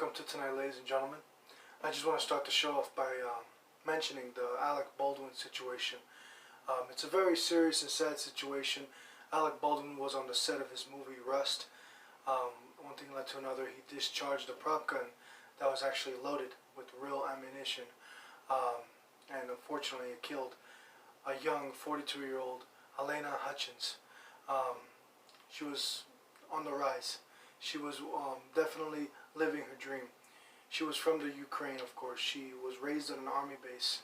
welcome to tonight, ladies and gentlemen. I just want to start the show off by mentioning the Alec Baldwin situation. It's a very serious and sad situation. Alec Baldwin was on the set of his movie Rust. One thing led to another. He discharged a prop gun that was actually loaded with real ammunition, and unfortunately it killed a young 42-year-old Halyna Hutchins. She was on the rise. She was definitely living her dream. She was from the Ukraine, of course. She was raised on an army base,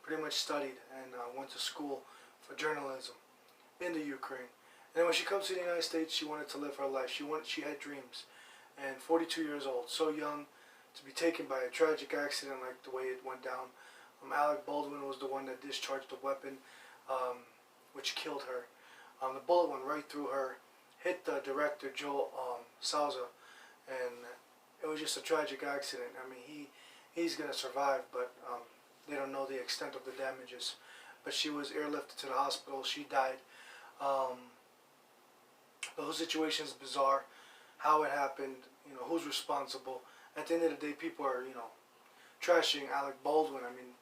pretty much studied and went to school for journalism in the Ukraine. And when she comes to the United States, she wanted to live her life. She had dreams. And 42 years old, so young, to be taken by a tragic accident like the way it went down. Alec Baldwin was the one that discharged the weapon, which killed her. The bullet went right through her, hit the director, Joe Souza, and it was just a tragic accident. I mean, he's going to survive, but they don't know the extent of the damages. But she was airlifted to the hospital. She died. The whole situation is bizarre. How it happened, who's responsible. At the end of the day, people are, trashing Alec Baldwin. I mean,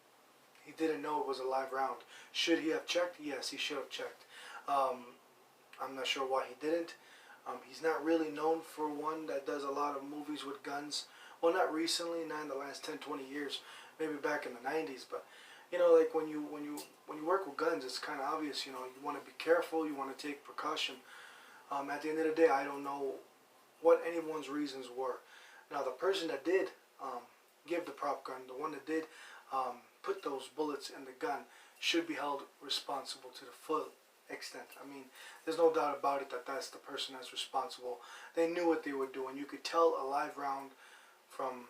he didn't know it was a live round. Should he have checked? Yes, he should have checked. I'm not sure why he didn't. He's not really known for one that does a lot of movies with guns. Well, not recently, not in the last 10, 20 years. Maybe back in the 90s. But, like when you work with guns, it's kind of obvious, you want to be careful. You want to take precaution. At the end of the day, I don't know what anyone's reasons were. Now, the person that did give the prop gun, the one that did put those bullets in the gun, should be held responsible to the full extent. I mean, there's no doubt about it that that's the person that's responsible. They knew what they were doing. You could tell a live round from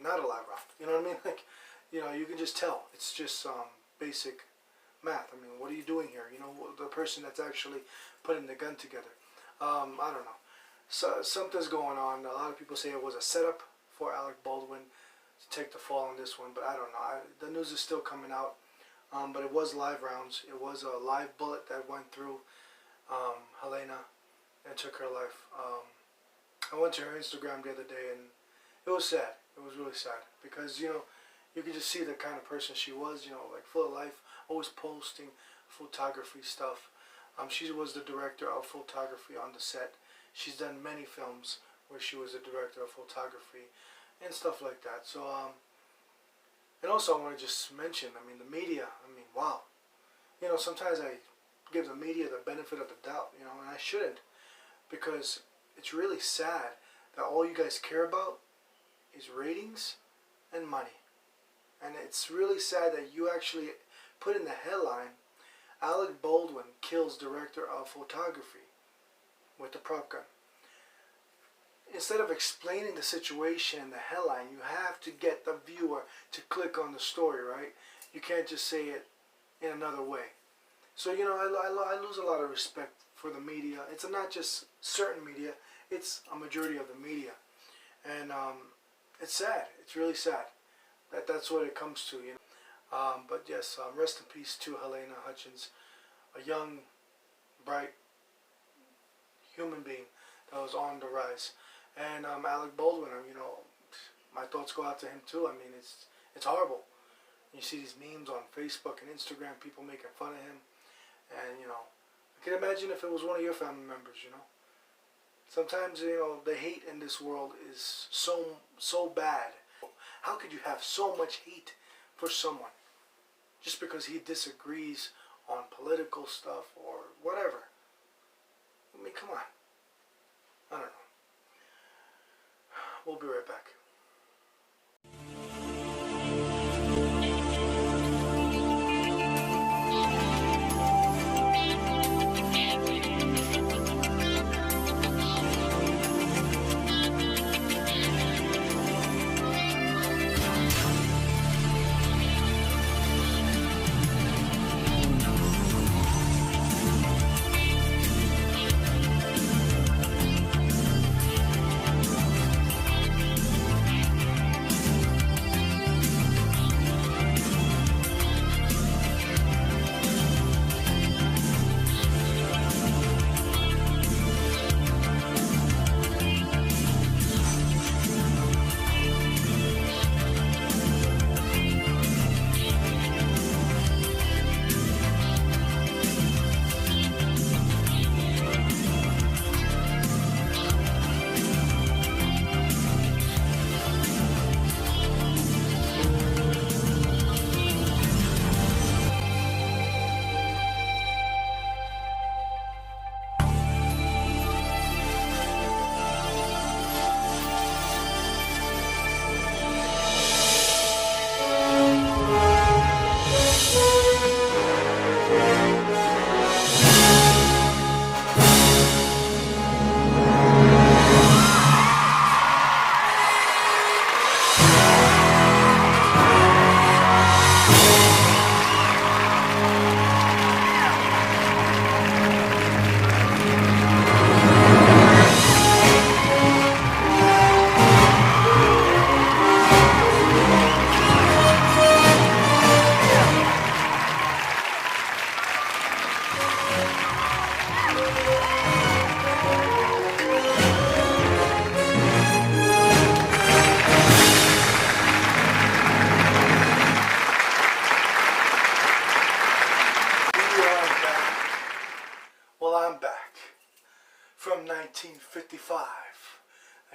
not a live round. You know what I mean? Like, you can just tell. It's just basic math. I mean, what are you doing here? The person that's actually putting the gun together. I don't know. So something's going on. A lot of people say it was a setup for Alec Baldwin to take the fall on this one, but I don't know. The news is still coming out. But it was live rounds. It was a live bullet that went through Halyna and took her life. I went to her Instagram the other day, and it was sad. It was really sad because, you could just see the kind of person she was, like full of life, always posting photography stuff. She was the director of photography on the set. She's done many films where she was the director of photography and stuff like that. So, and also I want to just mention, I mean, the media, wow. Sometimes I give the media the benefit of the doubt, and I shouldn't, because it's really sad that all you guys care about is ratings and money. And it's really sad that you actually put in the headline, Alec Baldwin kills director of photography with the prop gun. Instead of explaining the situation in the headline, you have to get the viewer to click on the story, right? You can't just say it in another way. So, I lose a lot of respect for the media. It's not just certain media, it's a majority of the media. And it's sad. It's really sad that that's what it comes to, But yes, rest in peace to Halyna Hutchins, a young, bright human being that was on the rise. And Alec Baldwin, my thoughts go out to him too. I mean, it's horrible. You see these memes on Facebook and Instagram, people making fun of him. And, I can imagine if it was one of your family members, Sometimes, the hate in this world is so bad. How could you have so much hate for someone just because he disagrees on political stuff or whatever? I mean, come on. I don't know. We'll be right back.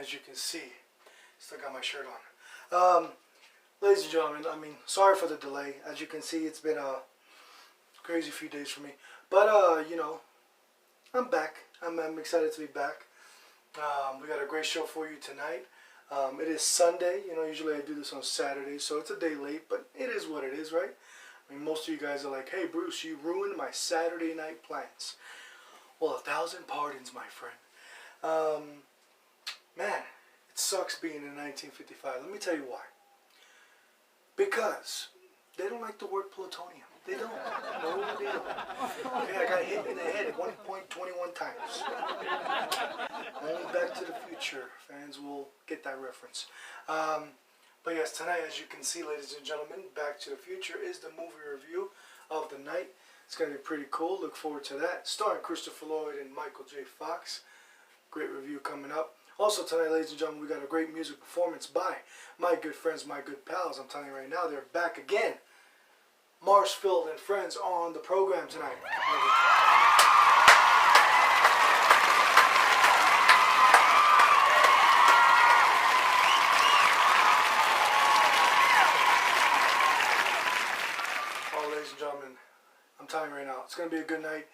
as you can see. Still got my shirt on. Ladies and gentlemen, I mean, sorry for the delay. As you can see, it's been a crazy few days for me. But, you know, I'm back. I'm excited to be back. We got a great show for you tonight. It is Sunday. You know, usually I do this on Saturday, so it's a day late, but it is what it is, right? I mean, most of you guys are like, hey, Bruce, you ruined my Saturday night plans. Well, 1,000 pardons, my friend. Man, it sucks being in 1955. Let me tell you why. Because they don't like the word plutonium. They don't. No, they don't. Okay, I got hit in the head 1.21 times. Only Back to the Future fans will get that reference. But yes, tonight, as you can see, ladies and gentlemen, Back to the Future is the movie review of the night. It's going to be pretty cool. Look forward to that. Starring Christopher Lloyd and Michael J. Fox. Great review coming up. Also tonight, ladies and gentlemen, we got a great music performance by my good friends, my good pals. I'm telling you right now, they're back again. Marsfield and Friends on the program tonight. Oh, ladies and gentlemen, I'm telling you right now, it's going to be a good night.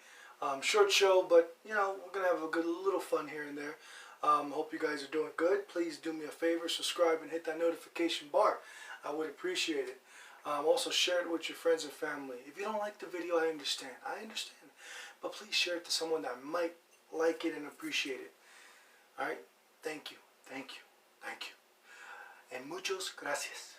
Short show, but, you know, we're going to have a good little fun here and there. Hope you guys are doing good. Please do me a favor, subscribe and hit that notification bar. I would appreciate it. Also share it with your friends and family. If you don't like the video, I understand. But please share it to someone that might like it and appreciate it. Alright? Thank you. Thank you. Thank you. And muchos gracias.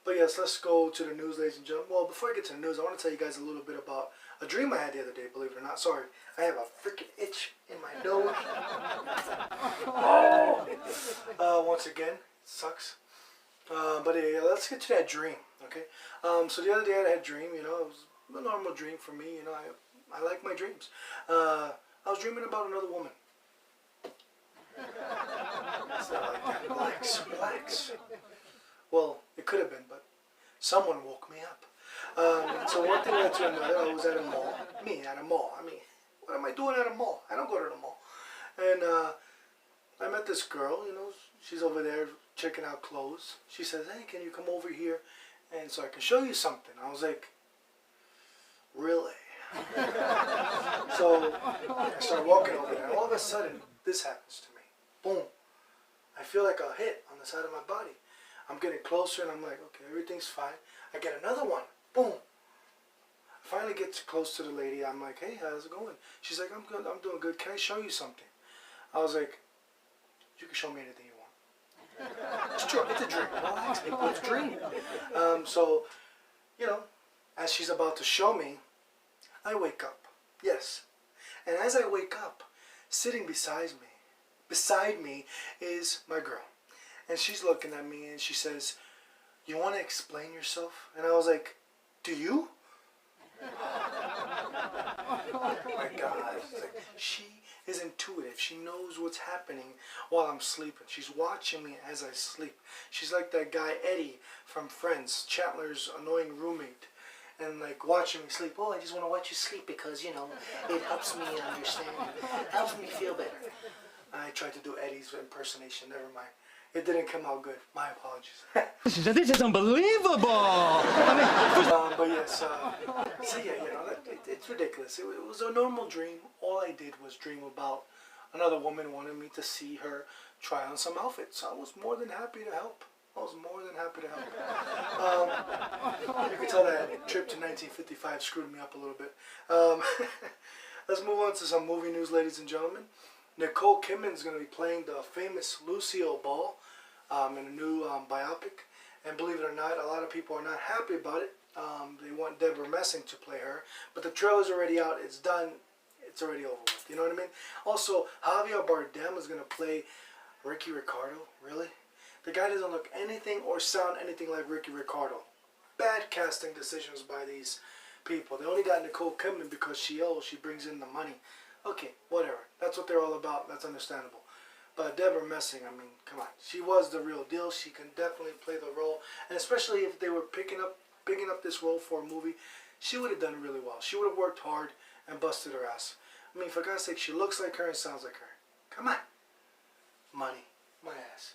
But yes, let's go to the news, ladies and gentlemen. Well, before I get to the news, I want to tell you guys a little bit about a dream I had the other day, believe it or not. Sorry, I have a freaking itch in my nose. Once again, it sucks. But yeah, let's get to that dream, okay? So the other day I had a dream, you know, it was a normal dream for me, you know, I like my dreams. I was dreaming about another woman. It's not like that. Relax, relax. Well, it could have been, but someone woke me up. So one thing led to another. I was at a mall. Me, at a mall. I mean, what am I doing at a mall? I don't go to the mall. And I met this girl, you know, she's over there checking out clothes. She says, hey, can you come over here and so I can show you something? I was like, really? So I started walking over there, and all of a sudden, this happens to me. Boom. I feel like a hit on the side of my body. I'm getting closer, and I'm like, okay, everything's fine. I get another one. Boom. I finally get close to the lady. I'm like, hey, how's it going? She's like, I'm good. I'm doing good. Can I show you something? I was like, you can show me anything you want. It's true. It's a dream. Relax, people. It's a dream. So, you know, as she's about to show me, I wake up. Yes. And as I wake up, sitting beside me is my girl. And she's looking at me and she says, you want to explain yourself? And I was like, do you? Oh my God. Like, she is intuitive. She knows what's happening while I'm sleeping. She's watching me as I sleep. She's like that guy Eddie from Friends, Chandler's annoying roommate. And like watching me sleep. Oh, I just want to watch you sleep because, you know, it helps me understand. It helps me feel better. I tried to do Eddie's impersonation. Never mind. It didn't come out good. My apologies. This is unbelievable! But yes, so yeah, you know, it's ridiculous. It was a normal dream. All I did was dream about another woman wanting me to see her try on some outfits. I was more than happy to help. You can tell that trip to 1955 screwed me up a little bit. Let's move on to some movie news, ladies and gentlemen. Nicole Kidman is going to be playing the famous Lucille Ball in a new biopic. And believe it or not, a lot of people are not happy about it. They want Deborah Messing to play her. But the trailer's already out. It's done. It's already over with. You know what I mean? Also, Javier Bardem is going to play Ricky Ricardo. Really? The guy doesn't look anything or sound anything like Ricky Ricardo. Bad casting decisions by these people. They only got Nicole Kidman because she brings in the money. Okay, whatever. That's what they're all about. That's understandable. But Deborah Messing, I mean, come on. She was the real deal. She can definitely play the role. And especially if they were picking up this role for a movie, she would have done really well. She would have worked hard and busted her ass. I mean, for God's sake, she looks like her and sounds like her. Come on. Money. My ass.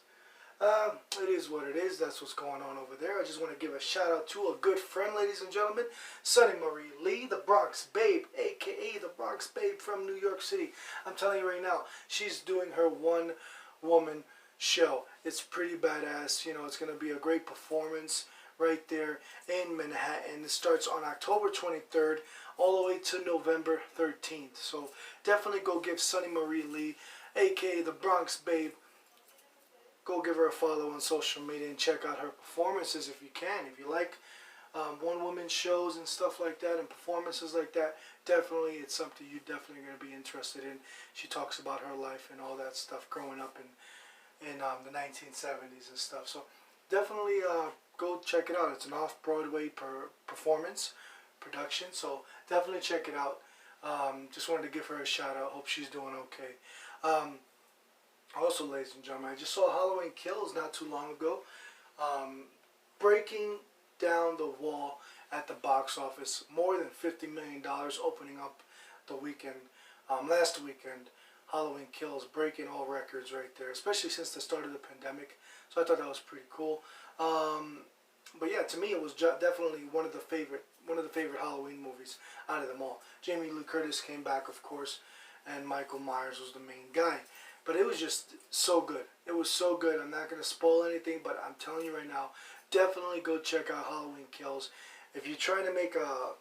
It is what it is. That's what's going on over there. I just want to give a shout out to a good friend, ladies and gentlemen. Sunny Marie Lee, the Bronx Babe, a.k.a. the Bronx Babe from New York City. I'm telling you right now, she's doing her one-woman show. It's pretty badass. You know, it's going to be a great performance right there in Manhattan. It starts on October 23rd all the way to November 13th. So definitely go give Sunny Marie Lee, a.k.a. the Bronx Babe, go give her a follow on social media and check out her performances if you can. If you like one-woman shows and stuff like that and performances like that, definitely it's something you're definitely going to be interested in. She talks about her life and all that stuff growing up in the 1970s and stuff. So definitely go check it out. It's an off-Broadway performance production, so definitely check it out. Just wanted to give her a shout out. Hope she's doing okay. Also, ladies and gentlemen, I just saw Halloween Kills not too long ago, breaking down the wall at the box office. More than $50 million opening up the weekend, last weekend. Halloween Kills breaking all records right there, especially since the start of the pandemic. So I thought that was pretty cool. But yeah, to me it was definitely one of the favorite Halloween movies out of them all. Jamie Lee Curtis came back, of course, and Michael Myers was the main guy. But it was just so good. It was so good. I'm not going to spoil anything, but I'm telling you right now, definitely go check out Halloween Kills. If you're trying to make a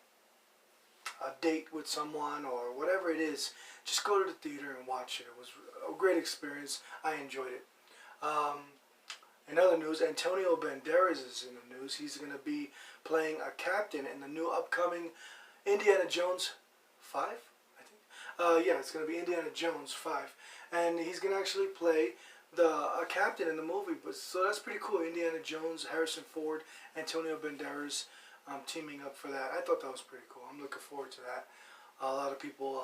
date with someone or whatever it is, just go to the theater and watch it. It was a great experience. I enjoyed it. In other news, Antonio Banderas is in the news. He's going to be playing a captain in the new upcoming Indiana Jones 5, I think. Yeah, it's going to be Indiana Jones 5. And he's going to actually play a captain in the movie. So that's pretty cool. Indiana Jones, Harrison Ford, Antonio Banderas teaming up for that. I thought that was pretty cool. I'm looking forward to that. A lot of people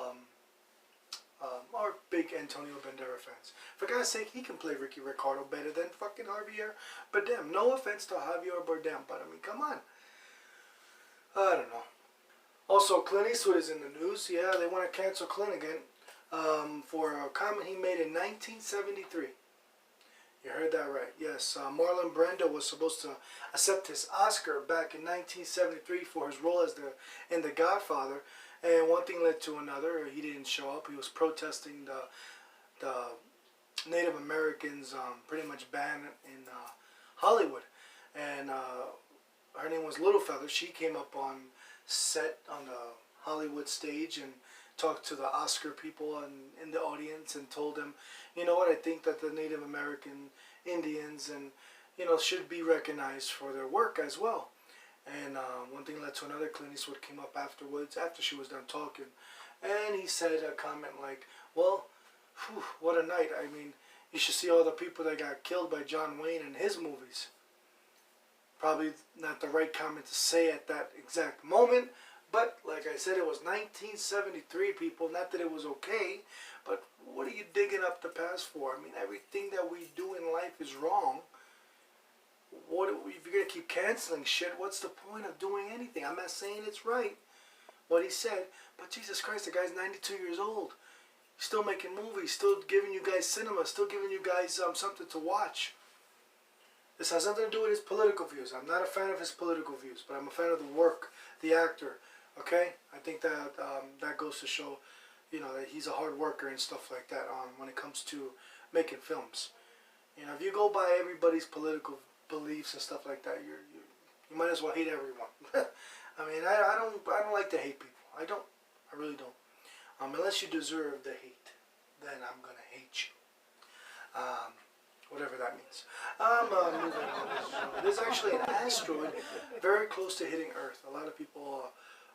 are big Antonio Banderas fans. For God's sake, he can play Ricky Ricardo better than fucking Javier Bardem. No offense to Javier Bardem, but I mean, come on. I don't know. Also, Clint Eastwood is in the news. Yeah, they want to cancel Clint again. For a comment he made in 1973. You heard that right. Yes, Marlon Brando was supposed to accept his Oscar back in 1973 for his role as in The Godfather, and one thing led to another. He didn't show up. He was protesting the Native Americans pretty much ban in Hollywood, and her name was Littlefeather. She came up on set on the Hollywood stage and talked to the Oscar people in the audience and told them, you know what, I think that the Native American Indians and should be recognized for their work as well. And one thing led to another. Clint Eastwood came up afterwards, after she was done talking, and he said a comment like, well, whew, what a night. I mean, you should see all the people that got killed by John Wayne in his movies. Probably not the right comment to say at that exact moment. But, like I said, it was 1973, people. Not that it was okay, but what are you digging up the past for? I mean, everything that we do in life is wrong. If you're going to keep canceling shit, what's the point of doing anything? I'm not saying it's right, what he said, but Jesus Christ, the guy's 92 years old. He's still making movies, still giving you guys cinema, still giving you guys something to watch. This has nothing to do with his political views. I'm not a fan of his political views, but I'm a fan of the work, the actor. Okay, I think that that goes to show, that he's a hard worker and stuff like that. When it comes to making films, if you go by everybody's political beliefs and stuff like that, you might as well hate everyone. I mean, I don't like to hate people. I really don't. Unless you deserve the hate, then I'm gonna hate you. Whatever that means. Moving on. There's actually an asteroid very close to hitting Earth. A lot of people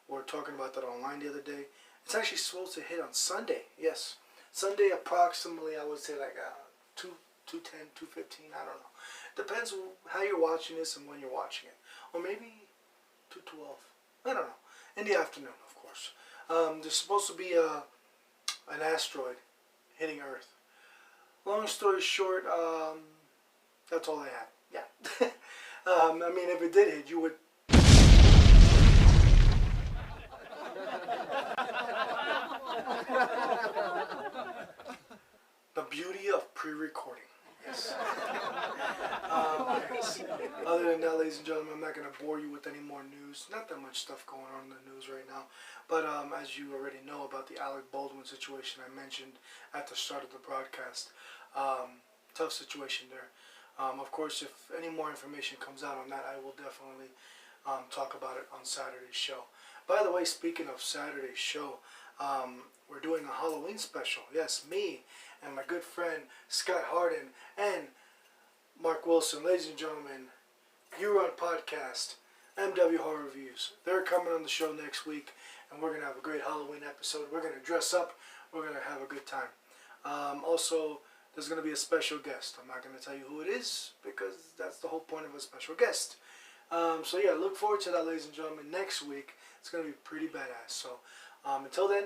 were talking about that online the other day. It's actually supposed to hit on Sunday. Yes, Sunday approximately. I would say like 2:10, 2:15. I don't know. Depends how you're watching this and when you're watching it, or maybe 2:12. I don't know. In the afternoon, of course. There's supposed to be an asteroid hitting Earth. Long story short, that's all I have. Yeah. I mean, if it did hit, you would. not going to bore you with any more news. Not that much stuff going on in the news right now. But as you already know about the Alec Baldwin situation I mentioned at the start of the broadcast. Tough situation there. Of course, if any more information comes out on that, I will definitely talk about it on Saturday's show. By the way, speaking of Saturday's show, we're doing a Halloween special. Yes, me and my good friend Scott Harden and Mark Wilson. Ladies and gentlemen, You Run Podcast, MW Horror Reviews. They're coming on the show next week, and we're going to have a great Halloween episode. We're going to dress up. We're going to have a good time. Also, there's going to be a special guest. I'm not going to tell you who it is because that's the whole point of a special guest. So yeah, look forward to that, ladies and gentlemen. Next week, it's going to be pretty badass. So until then,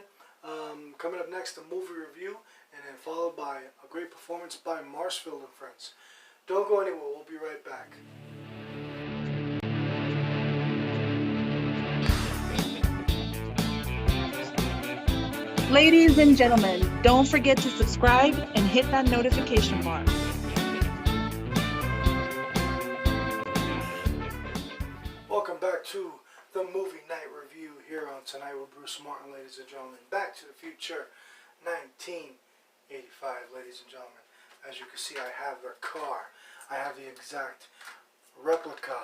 coming up next, a movie review, and then followed by a great performance by Marsfield and Friends. Don't go anywhere. We'll be right back. Ladies and gentlemen, don't forget to subscribe and hit that notification bar. Welcome back to the Movie Night Review here on Tonight with Bruce Martin, ladies and gentlemen. Back to the Future, 1985, ladies and gentlemen. As you can see, I have the car. I have the exact replica.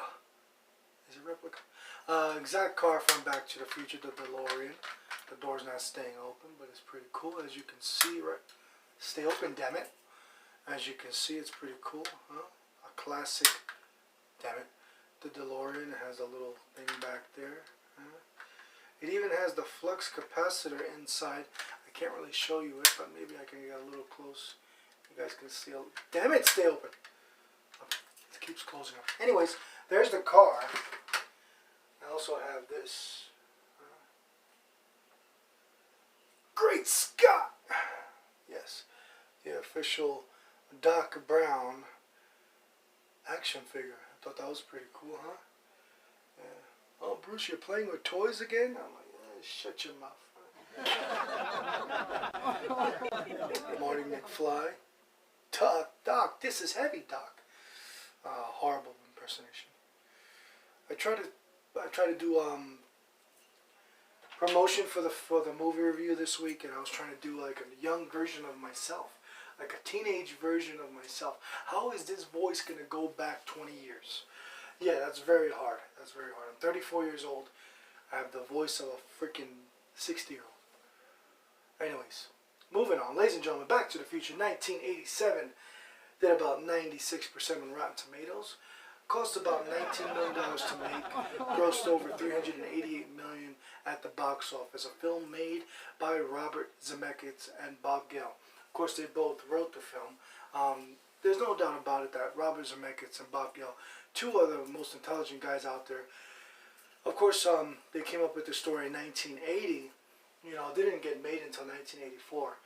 Is it replica? Exact car from Back to the Future, the DeLorean. The door's not staying open, but it's pretty cool. As you can see, right? Stay open, damn it. As you can see, it's pretty cool, huh? A classic, damn it. The DeLorean has a little thing back there. Huh? It even has the flux capacitor inside. I can't really show you it, but maybe I can get a little close. You guys can see. Damn it, stay open. Oh, it keeps closing up. Anyways, there's the car. I also have this. Great Scott! Yes, the official Doc Brown action figure. I thought that was pretty cool, huh? Yeah. Oh, Bruce, you're playing with toys again? I'm like, shut your mouth. Marty McFly. Doc, this is heavy, Doc. Horrible impersonation. I try to do promotion for the movie review this week, and I was trying to do like a young version of myself, like a teenage version of myself. How is this voice gonna go back 20 years? Yeah, that's very hard. That's very hard. I'm 34 years old. I have the voice of a freaking 60-year-old. Anyways, moving on, ladies and gentlemen. Back to the Future, 1987. Did about 96% on Rotten Tomatoes. Cost about $19 million to make, grossed over $388 million at the box office. A film made by Robert Zemeckis and Bob Gale. Of course, they both wrote the film. There's no doubt about it that Robert Zemeckis and Bob Gale, two of the most intelligent guys out there. Of course, they came up with the story in 1980. You know, it didn't get made until 1984.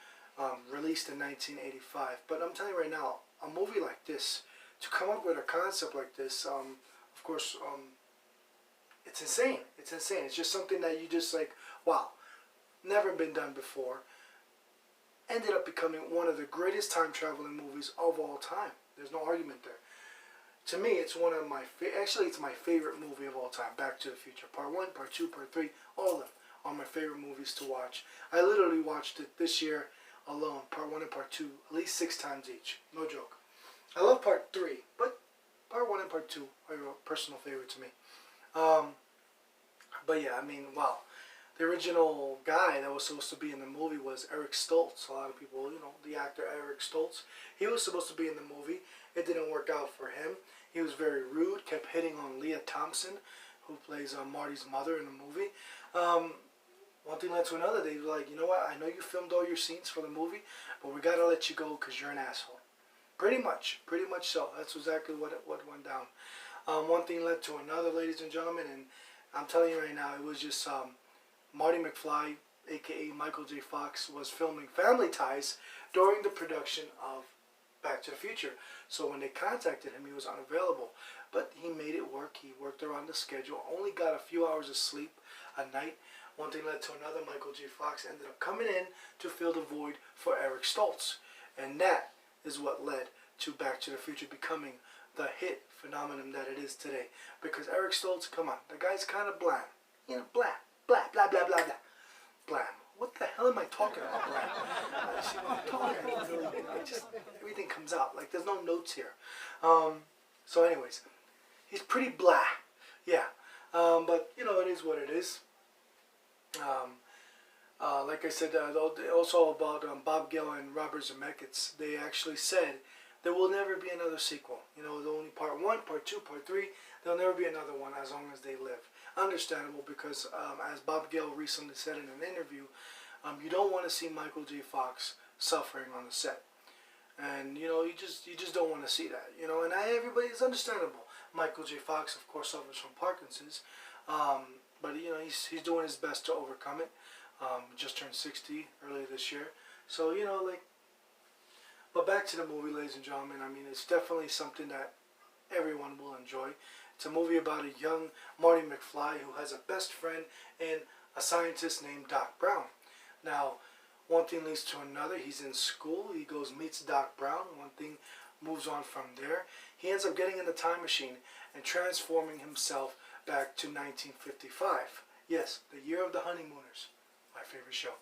Released in 1985. But I'm telling you right now, a movie like this, to come up with a concept like this, of course, it's insane. It's insane. It's just something that you just like, wow, never been done before. Ended up becoming one of the greatest time traveling movies of all time. There's no argument there. To me, it's one of my actually, it's my favorite movie of all time. Back to the Future, Part 1, Part 2, Part 3, all of them are my favorite movies to watch. I literally watched it this year alone, Part 1 and Part 2, at least 6 times each. No joke. I love Part 3, but Part 1 and Part 2 are a personal favorite to me. But yeah, I mean, wow. The original guy that was supposed to be in the movie was Eric Stoltz. A lot of people, you know, the actor Eric Stoltz. He was supposed to be in the movie. It didn't work out for him. He was very rude, kept hitting on Leah Thompson, who plays Marty's mother in the movie. One thing led to another. They were like, you know what, I know you filmed all your scenes for the movie, but we got to let you go because you're an asshole. Pretty much so. That's exactly what went down. One thing led to another, ladies and gentlemen, and I'm telling you right now, it was just Marty McFly, aka Michael J. Fox, was filming Family Ties during the production of Back to the Future. So when they contacted him, he was unavailable. But he made it work. He worked around the schedule, only got a few hours of sleep a night. One thing led to another. Michael J. Fox ended up coming in to fill the void for Eric Stoltz. And that is what led to Back to the Future becoming the hit phenomenon that it is today. Because Eric Stoltz, come on, the guy's kind of bland. You know, blah, blah, blah, blah, blah, blah. Blam. What the hell am I talking about, blam? See what I'm talking about, really, everything comes out. Like, there's no notes here. So anyways, he's pretty blah. Yeah. But, you know, it is what it is. Like I said, also about Bob Gale and Robert Zemeckis, they actually said there will never be another sequel. You know, the only part 1, part 2, part 3, there'll never be another one as long as they live. Understandable, because as Bob Gale recently said in an interview, you don't want to see Michael J. Fox suffering on the set. And, you know, you just don't want to see that, you know, and everybody's understandable. Michael J. Fox, of course, suffers from Parkinson's, but, you know, he's doing his best to overcome it. Just turned 60 earlier this year. So, you know, like, but back to the movie, ladies and gentlemen. I mean, it's definitely something that everyone will enjoy. It's a movie about a young Marty McFly who has a best friend and a scientist named Doc Brown. Now, one thing leads to another. He's in school. He goes, meets Doc Brown. One thing moves on from there. He ends up getting in the time machine and transforming himself back to 1955. Yes, the year of the Honeymooners. My favorite show.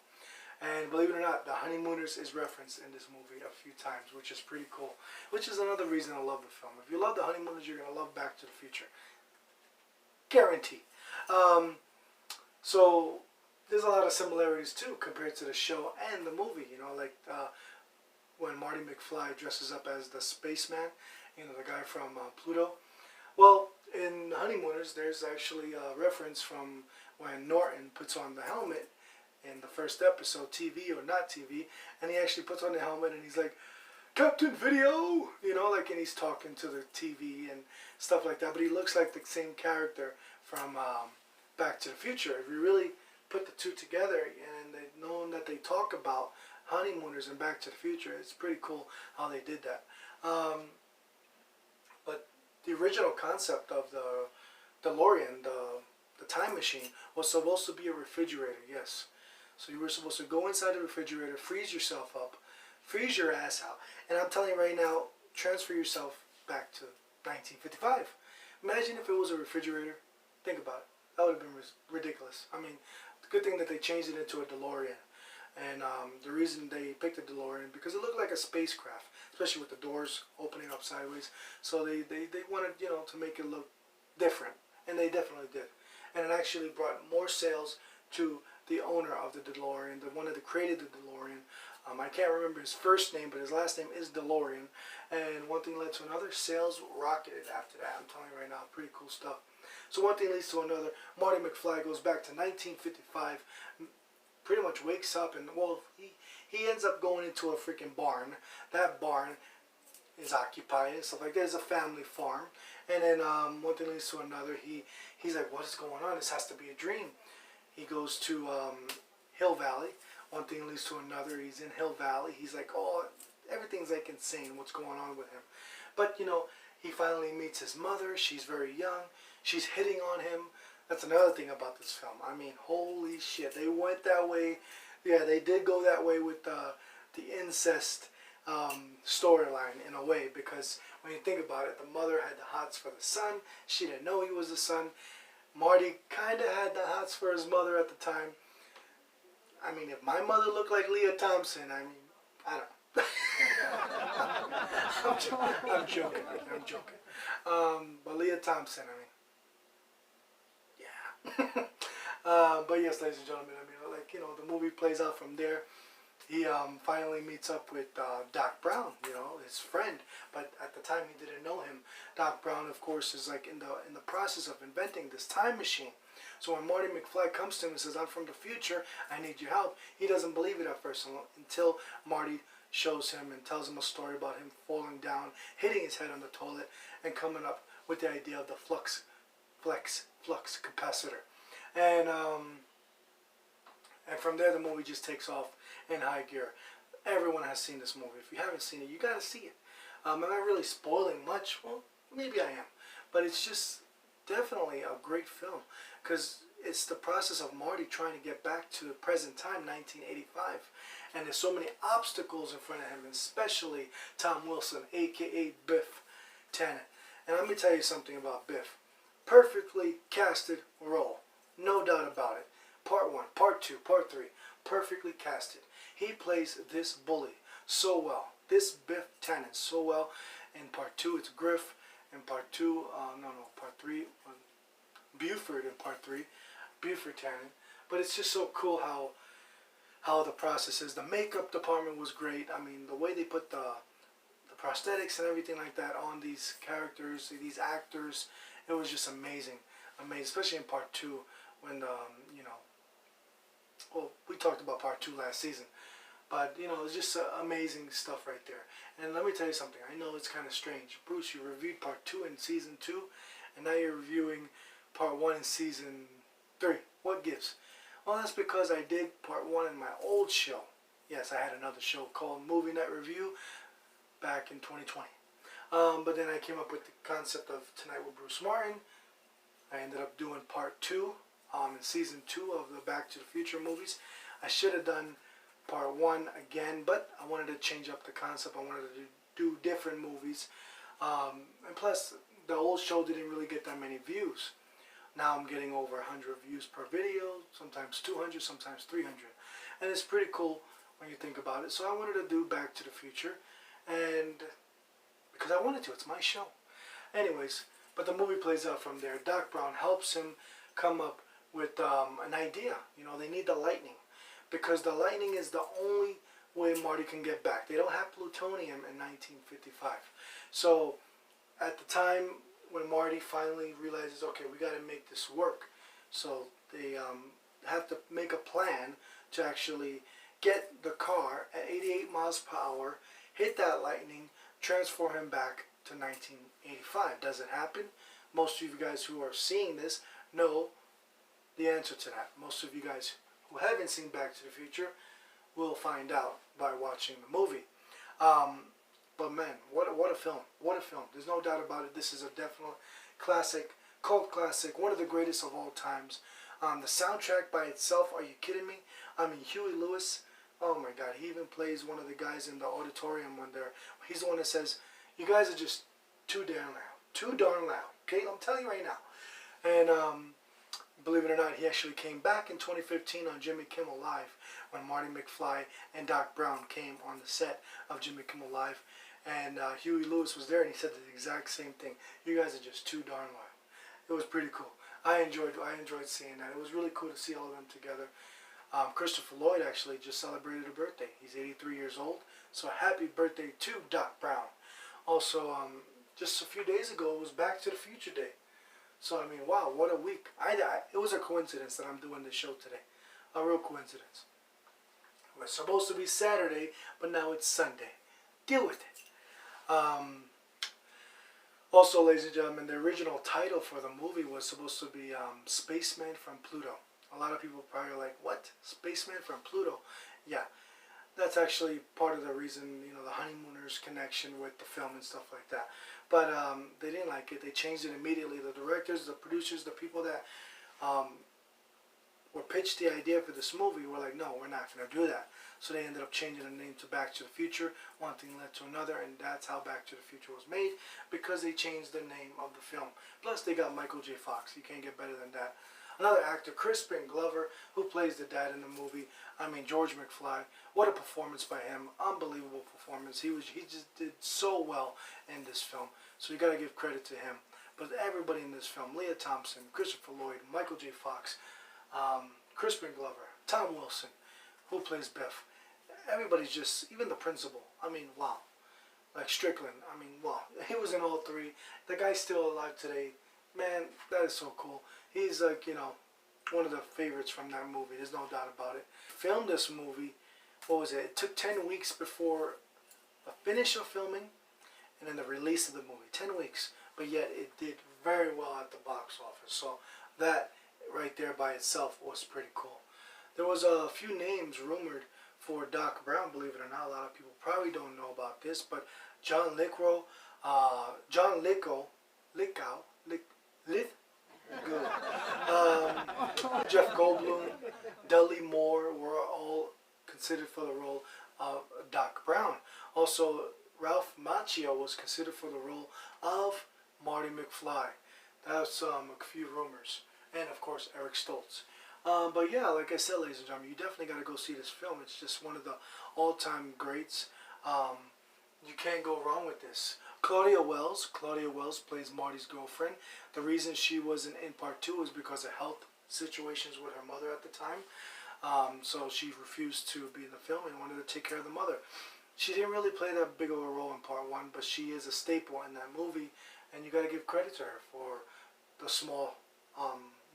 And believe it or not, the Honeymooners is referenced in this movie a few times, which is pretty cool. Which is another reason I love the film. If you love the Honeymooners, you're going to love Back to the Future. Guarantee. So, there's a lot of similarities too compared to the show and the movie. You know, like when Marty McFly dresses up as the spaceman, you know, the guy from Pluto. Well, in Honeymooners, there's actually a reference from when Norton puts on the helmet in the first episode, TV or not TV, and he actually puts on the helmet and he's like, Captain Video, you know, like, and he's talking to the TV and stuff like that, but he looks like the same character from Back to the Future. If you really put the two together and they've known that they talk about Honeymooners and Back to the Future, it's pretty cool how they did that. But the original concept of the DeLorean, the time machine, was supposed to be a refrigerator, yes. So you were supposed to go inside the refrigerator, freeze yourself up, freeze your ass out, and I'm telling you right now, transfer yourself back to 1955. Imagine if it was a refrigerator. Think about it. That would have been ridiculous. I mean, the good thing that they changed it into a DeLorean. And the reason they picked a DeLorean, because it looked like a spacecraft, especially with the doors opening up sideways. So they wanted, you know, to make it look different. And they definitely did. And it actually brought more sales to the owner of the DeLorean, the one that created the DeLorean. I can't remember his first name, but his last name is DeLorean. And one thing led to another. Sales rocketed after that. I'm telling you right now, pretty cool stuff. So one thing leads to another. Marty McFly goes back to 1955, pretty much wakes up, and, well, he ends up going into a freaking barn. That barn is occupied and stuff like that. There's a family farm. And then one thing leads to another. He's like, what is going on? This has to be a dream. He goes to Hill Valley. One thing leads to another. He's in Hill Valley. He's like, oh, everything's like insane. What's going on with him? But, you know, he finally meets his mother. She's very young. She's hitting on him. That's another thing about this film. I mean, holy shit. They went that way. Yeah, they did go that way with the incest storyline in a way. Because when you think about it, the mother had the hots for the son. She didn't know he was the son. Marty kind of had the hots for his mother at the time. I mean, if my mother looked like Leah Thompson, I mean, I don't know. I'm joking. But Leah Thompson, I mean, yeah. But yes, ladies and gentlemen, I mean, like, you know, the movie plays out from there. He finally meets up with Doc Brown, you know, his friend. But at the time, he didn't know him. Doc Brown, of course, is like in the process of inventing this time machine. So when Marty McFly comes to him and says, I'm from the future, I need your help, he doesn't believe it at first until Marty shows him and tells him a story about him falling down, hitting his head on the toilet, and coming up with the idea of the flux capacitor. And from there, the movie just takes off in high gear. Everyone has seen this movie. If you haven't seen it, you got to see it. I'm not really spoiling much. Well, maybe I am. But it's just definitely a great film. Because it's the process of Marty trying to get back to the present time, 1985. And there's so many obstacles in front of him, especially Tom Wilson, a.k.a. Biff Tannen. And let me tell you something about Biff. Perfectly casted role. No doubt about it. Part 1, Part 2, Part 3. Perfectly casted. He plays this bully so well. This Biff Tannen so well. In Part 2, it's Griff. In Part 2, Part 3, Buford in Part 3. Buford Tannen. But it's just so cool how the process is. The makeup department was great. I mean, the way they put the prosthetics and everything like that on these characters, these actors, it was just amazing. Amazing, especially in Part 2 when, well, we talked about Part 2 last season. But, it's just amazing stuff right there. And let me tell you something. I know it's kind of strange. Bruce, you reviewed Part 2 in Season 2, and now you're reviewing Part 1 in Season 3. What gives? Well, that's because I did Part 1 in my old show. Yes, I had another show called Movie Night Review back in 2020. But then I came up with the concept of Tonight with Bruce Martin. I ended up doing Part 2 in Season 2 of the Back to the Future movies. I should have done Part 1 again, but I wanted to change up the concept. I wanted to do different movies. And plus, the old show didn't really get that many views. Now I'm getting over 100 views per video, sometimes 200, sometimes 300. And it's pretty cool when you think about it. So I wanted to do Back to the Future, and because I wanted to, it's my show. Anyways, but the movie plays out from there. Doc Brown helps him come up with an idea. They need the lightning, because the lightning is the only way Marty can get back. They don't have plutonium in 1955. So at the time when Marty finally realizes, okay, we got to make this work. So they have to make a plan to actually get the car at 88 miles per hour, hit that lightning, transfer him back to 1985. Does it happen? Most of you guys who are seeing this know the answer to that. Most of you guys who haven't seen Back to the Future will find out by watching the movie. But man, what a film. What a film. There's no doubt about it. This is a definite classic, cult classic, one of the greatest of all times. The soundtrack by itself, are you kidding me? I mean, Huey Lewis, oh my God, he even plays one of the guys in the auditorium when he's the one that says, you guys are just too damn loud. Too darn loud. Okay, I'm telling you right now. And believe it or not, he actually came back in 2015 on Jimmy Kimmel Live when Marty McFly and Doc Brown came on the set of Jimmy Kimmel Live. And Huey Lewis was there, and he said the exact same thing. You guys are just too darn loud. It was pretty cool. I enjoyed seeing that. It was really cool to see all of them together. Christopher Lloyd actually just celebrated a birthday. He's 83 years old. So happy birthday to Doc Brown. Also, just a few days ago, it was Back to the Future Day. So, I mean, wow, what a week. It was a coincidence that I'm doing this show today. A real coincidence. It was supposed to be Saturday, but now it's Sunday. Deal with it. Also, ladies and gentlemen, the original title for the movie was supposed to be Spaceman from Pluto. A lot of people probably are like, what? Spaceman from Pluto? Yeah, that's actually part of the reason, the honeymooners connection with the film and stuff like that. But they didn't like it. They changed it immediately. The directors, the producers, the people that were pitched the idea for this movie were like, no, we're not going to do that. So they ended up changing the name to Back to the Future. One thing led to another, and that's how Back to the Future was made, because they changed the name of the film. Plus, they got Michael J. Fox. You can't get better than that. Another actor, Crispin Glover, who plays the dad in the movie. I mean, George McFly. What a performance by him. Unbelievable performance. He just did so well in this film. So you got to give credit to him. But everybody in this film, Leah Thompson, Christopher Lloyd, Michael J. Fox, Crispin Glover, Tom Wilson, who plays Biff. Everybody's just, even the principal. I mean, wow. Like Strickland. I mean, wow. He was in all three. The guy's still alive today. Man, that is so cool. He's like, one of the favorites from that movie. There's no doubt about it. Filmed this movie, what was it? It took 10 weeks before the finish of filming and then the release of the movie. 10 weeks. But yet it did very well at the box office. So that right there by itself was pretty cool. There was a few names rumored for Doc Brown, believe it or not. A lot of people probably don't know about this, but John Lithgow, Jeff Goldblum, Dudley Moore were all considered for the role of Doc Brown. Also, Ralph Macchio was considered for the role of Marty McFly. That's a few rumors. And of course, Eric Stoltz. But yeah, like I said, ladies and gentlemen, you definitely got to go see this film. It's just one of the all-time greats. You can't go wrong with this. Claudia Wells plays Marty's girlfriend. The reason she wasn't in part 2 is because of health situations with her mother at the time. So she refused to be in the film and wanted to take care of the mother. She didn't really play that big of a role in part 1, but she is a staple in that movie, and you got to give credit to her for the small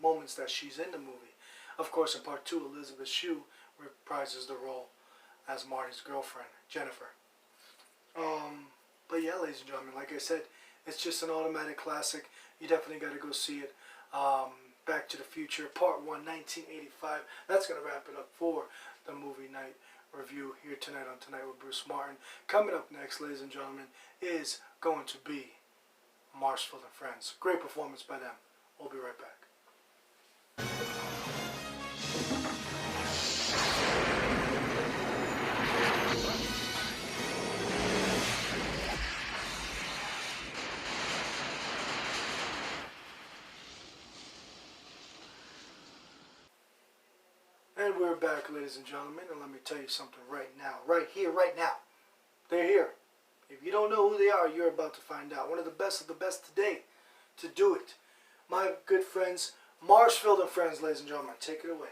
moments that she's in the movie. Of course, in part 2, Elizabeth Shue reprises the role as Marty's girlfriend, Jennifer. But yeah, ladies and gentlemen, like I said, it's just an automatic classic. You definitely got to go see it. Back to the Future, Part 1, 1985. That's going to wrap it up for the movie night review here tonight on Tonight with Bruce Martin. Coming up next, ladies and gentlemen, is going to be Marsfield and Friends. Great performance by them. We'll be right back. And we're back, ladies and gentlemen, and let me tell you something right now. Right here, right now. They're here. If you don't know who they are, you're about to find out. One of the best today to do it. My good friends, Marsfield and Friends, ladies and gentlemen. Take it away.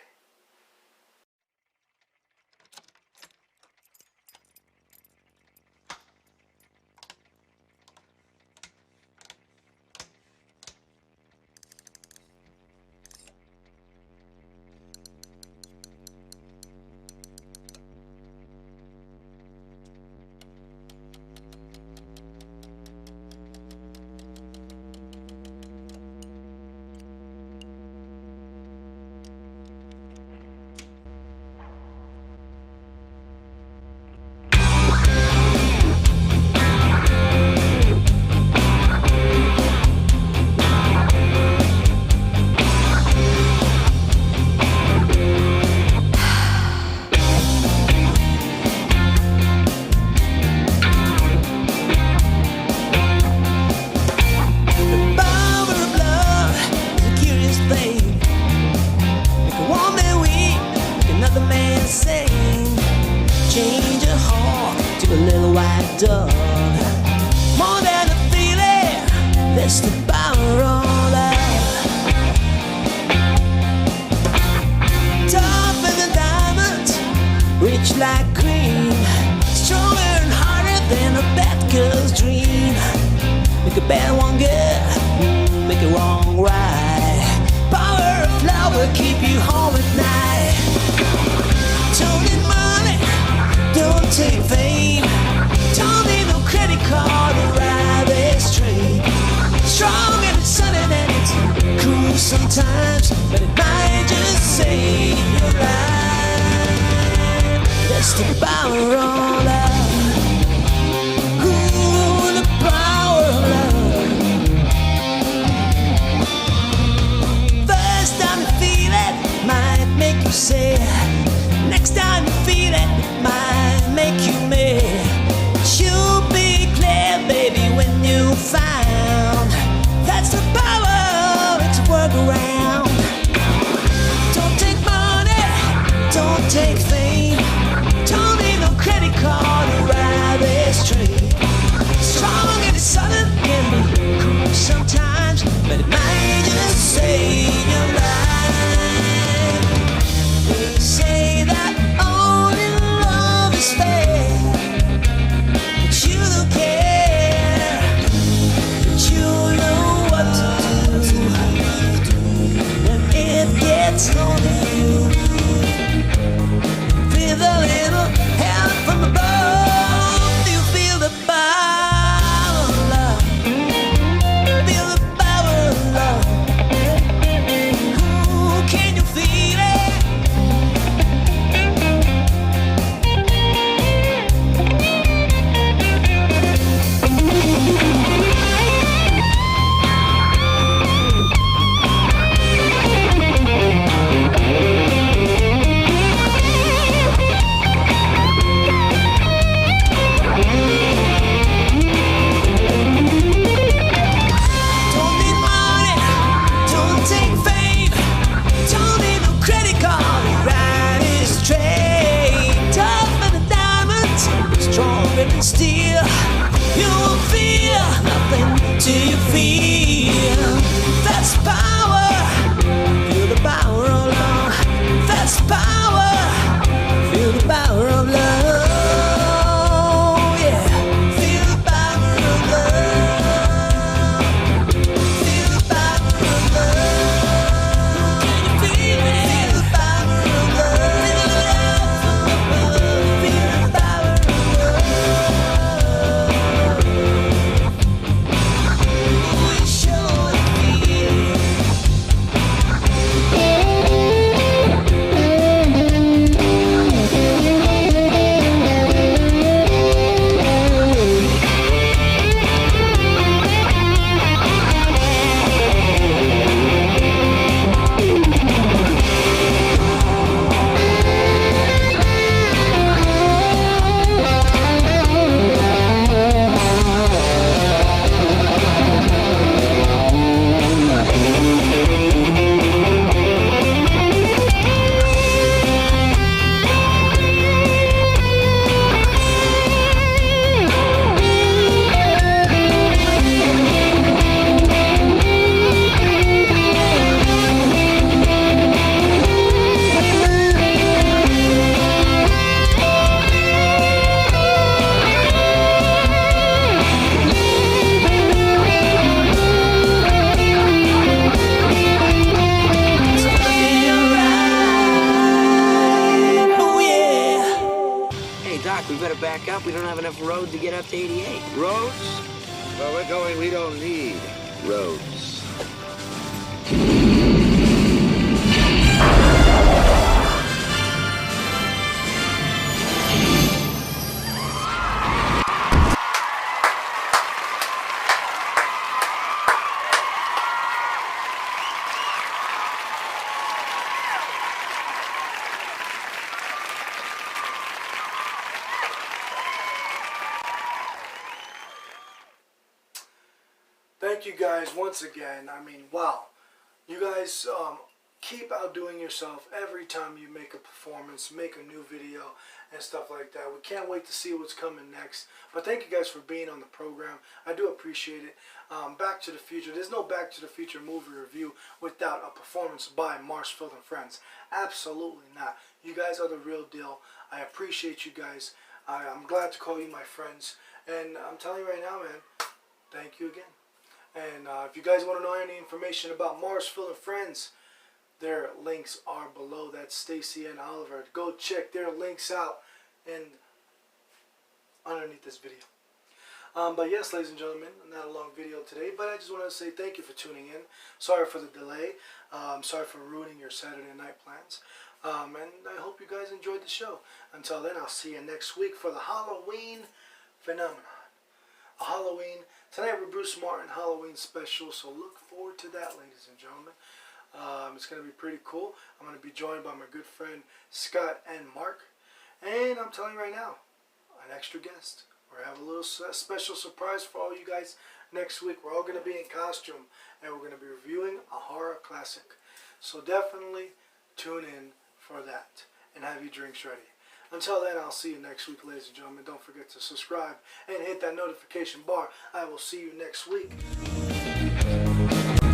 dog. More than a feeling, that's the power of love. Tougher than diamonds, rich like cream, stronger and harder than a bad girl's dream. Make a bad one good, make it wrong right. Power of love will keep you home at night. Don't need money, don't take fame. Don't need no credit card to ride this train. Strong and it's sunny and it's cool sometimes, but it might just save your life. That's the power of love. Ooh, the power of love. First time you feel it might make you sad. Next time you feel it might make you mad. You'll be glad, baby, when you found that's the power to work around. Don't take money, don't take fame. Don't need no credit card still. You won't feel nothing till you feel. That's power. Feel the power of love. That's power. Feel the power of love. Yeah. Feel the power of love. Feel the power of love. Can you feel it? Feel the power of love. Feel the power of love. We sure feel. Hey, Doc, we better back up. We don't have enough road to get up to 88. Roads? Where we're going, we don't need roads. Thank you guys once again. I mean, wow. You guys keep outdoing yourself every time you make a performance, make a new video and stuff like that. We can't wait to see what's coming next. But thank you guys for being on the program. I do appreciate it. Back to the Future. There's no Back to the Future movie review without a performance by Marsfield and Friends. Absolutely not. You guys are the real deal. I appreciate you guys. I'm glad to call you my friends. And I'm telling you right now, man, thank you again. And if you guys want to know any information about Marsfield and Friends, their links are below. That's Stacey and Oliver. Go check their links out underneath this video. But yes, ladies and gentlemen, not a long video today, but I just want to say thank you for tuning in. Sorry for the delay. Sorry for ruining your Saturday night plans. And I hope you guys enjoyed the show. Until then, I'll see you next week for the Halloween phenomenon. A Halloween, tonight with Bruce Martin Halloween special, so look forward to that, ladies and gentlemen. It's going to be pretty cool. I'm going to be joined by my good friend Scott and Mark. And I'm telling you right now, an extra guest. We're going to have a little special surprise for all you guys next week. We're all going to be in costume, and we're going to be reviewing a horror classic. So definitely tune in for that and have your drinks ready. Until then, I'll see you next week, ladies and gentlemen. Don't forget to subscribe and hit that notification bar. I will see you next week.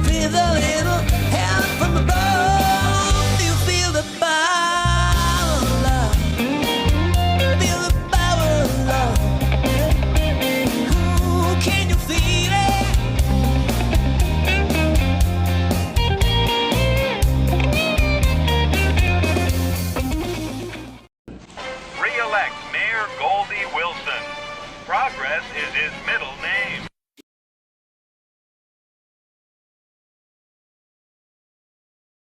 Feel a little help from above. You feel the power of love. Feel the power of love. Ooh, can you feel it? Re-elect Mayor Goldie Wilson. Progress is his middle